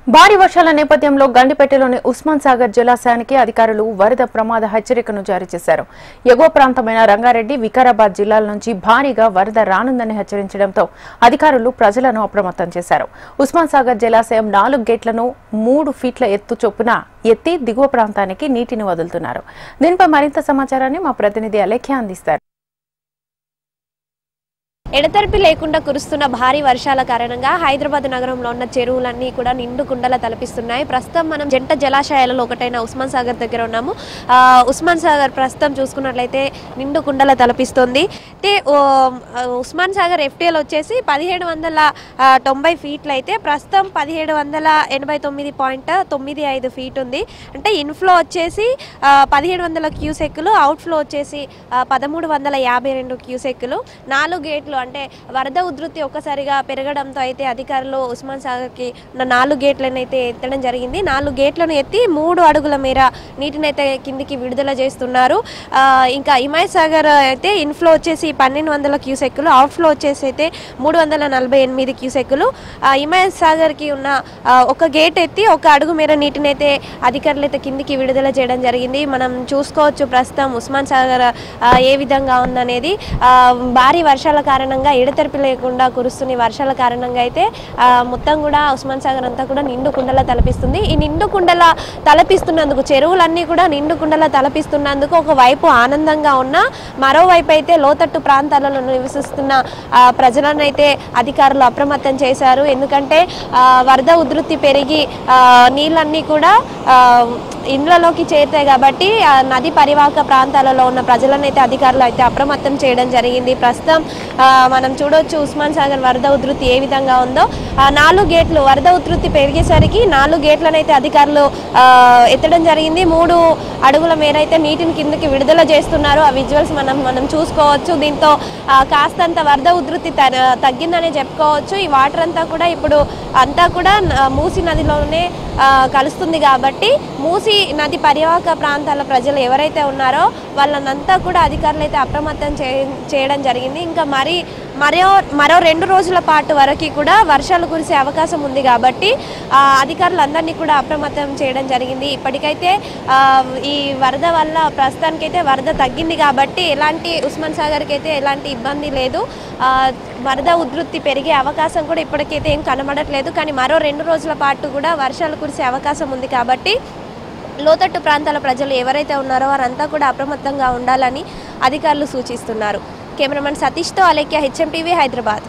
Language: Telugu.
భారీ వర్షాల నేపథ్యంలో గండిపేటలోని ఉస్మాన్ సాగర్ జలాశయానికి అధికారులు వరద ప్రమాద హెచ్చరికను జారీ చేశారు. ఎగువ ప్రాంతమైన రంగారెడ్డి, వికారాబాద్ జిల్లాల నుంచి భారీగా వరద రానుందని హెచ్చరించడంతో అధికారులు ప్రజలను అప్రమత్తం చేశారు. ఉస్మాన్ సాగర్ జలాశయం 4 గేట్లను 3 ఫీట్ల ఎత్తు చొప్పున ఎత్తి దిగువ ప్రాంతానికి నీటిని వదులుతున్నారు. దీనిపై మరింత సమాచారాన్ని మా ప్రతినిధి అలేఖ్య అందిస్తారు. ఎడతెరిపి లేకుండా కురుస్తున్న భారీ వర్షాల కారణంగా హైదరాబాద్ నగరంలో ఉన్న చెరువులన్నీ కూడా నిండు కుండలా తలపిస్తున్నాయి. ప్రస్తుతం మనం జంట జలాశయాలలో ఒకటైన ఉస్మాన్ సాగర్ దగ్గర ఉన్నాము. ఉస్మాన్ సాగర్ ప్రస్తుతం చూసుకున్నట్లయితే నిండు కుండలా తలపిస్తుంది. ఉస్మాన్ సాగర్ FTL వచ్చేసి 1790 ఫీట్లు అయితే ప్రస్తుతం 1789.95 ఫీట్ ఉంది. అంటే ఇన్ఫ్లో వచ్చేసి 1700 క్యూసెక్కులు, అవుట్ఫ్లో వచ్చేసి 1352 క్యూసెక్కులు. 4 గేట్లు అంటే వరద ఉధృతి ఒక్కసారిగా పెరగడంతో అయితే అధికారులు ఉస్మాన్ సాగర్కి 4 గేట్లను అయితే ఎత్తడం జరిగింది. 4 గేట్లను ఎత్తి 3 అడుగుల మేర నీటిని అయితే కిందికి విడుదల చేస్తున్నారు. ఇంకా హిమాయత్ సాగర్ అయితే ఇన్ఫ్లో వచ్చేసి 1200 క్యూసెక్కులు, అవుట్ఫ్లో వచ్చేసి అయితే 348 క్యూసెక్కులు. హిమాయత్ సాగర్కి ఉన్న ఒక గేట్ ఎత్తి 1 అడుగు మేర నీటిని అయితే అధికారులు అయితే కిందికి విడుదల చేయడం జరిగింది. మనం చూసుకోవచ్చు ప్రస్తుతం ఉస్మాన్ సాగర్ ఏ విధంగా ఉందనేది. భారీ వర్షాల కారణంగా ఎడతెరిపి లేకుండా కురుస్తున్న వర్షాల కారణంగా అయితే మొత్తం కూడా ఉస్మాన్ సాగర్ అంతా కూడా నిండు కుండలా తలపిస్తుంది. ఈ నిండు కుండలా తలపిస్తున్నందుకు, చెరువులన్నీ కూడా నిండు కుండలా తలపిస్తున్నందుకు ఒకవైపు ఆనందంగా ఉన్నా, మరోవైపు అయితే లోతట్టు ప్రాంతాలలో నివసిస్తున్న ప్రజలను అయితే అధికారులు అప్రమత్తం చేశారు. ఎందుకంటే వరద ఉధృతి పెరిగి నీళ్ళన్నీ కూడా ఇండ్లలోకి చేరుతాయి కాబట్టి నది పరివాహక ప్రాంతాలలో ఉన్న ప్రజలను అయితే అధికారులు అయితే అప్రమత్తం చేయడం జరిగింది. ప్రస్తుతం మనం చూడొచ్చు ఉస్మాన్ సాగర్ వరద ఉధృతి ఏ విధంగా ఉందో. 4 గేట్లు వరద ఉధృతి పెరిగేసరికి 4 గేట్లను అయితే అధికారులు ఎత్తడం జరిగింది. 3 అడుగుల మేర అయితే నీటిని కిందకి విడుదల చేస్తున్నారు. ఆ విజువల్స్ మనం చూసుకోవచ్చు. దీంతో కాస్తంత వరద ఉధృతి తగ్గిందనే చెప్పుకోవచ్చు. ఈ వాటర్ అంతా కూడా ఇప్పుడు అంతా కూడా మూసీ నదిలోనే కలుస్తుంది కాబట్టి మూసీ నది పరివాహక ప్రాంతాల ప్రజలు ఎవరైతే ఉన్నారో వాళ్ళనంతా కూడా అధికారులు అయితే అప్రమత్తం చేయడం జరిగింది. ఇంకా మరో 2 రోజుల పాటు వరకు కూడా వర్షాలు కురిసే అవకాశం ఉంది కాబట్టి అధికారులందరినీ కూడా అప్రమత్తం చేయడం జరిగింది. ఇప్పటికైతే ఈ వరద వల్ల ప్రస్తుతానికైతే వరద తగ్గింది కాబట్టి ఉస్మాన్ సాగర్కి అయితే ఎలాంటి ఇబ్బంది లేదు. వరద ఉధృతి పెరిగే అవకాశం కూడా ఇప్పటికైతే ఏం కనబడట్లేదు. కానీ మరో 2 రోజుల పాటు కూడా వర్షాలు కురిసే అవకాశం ఉంది కాబట్టి లోతట్టు ప్రాంతాల ప్రజలు ఎవరైతే ఉన్నారో వారంతా కూడా అప్రమత్తంగా ఉండాలని అధికారులు సూచిస్తున్నారు. కెమెరామెన్ సతీష్తో అలేఖ్య, HMTV, హైదరాబాద్.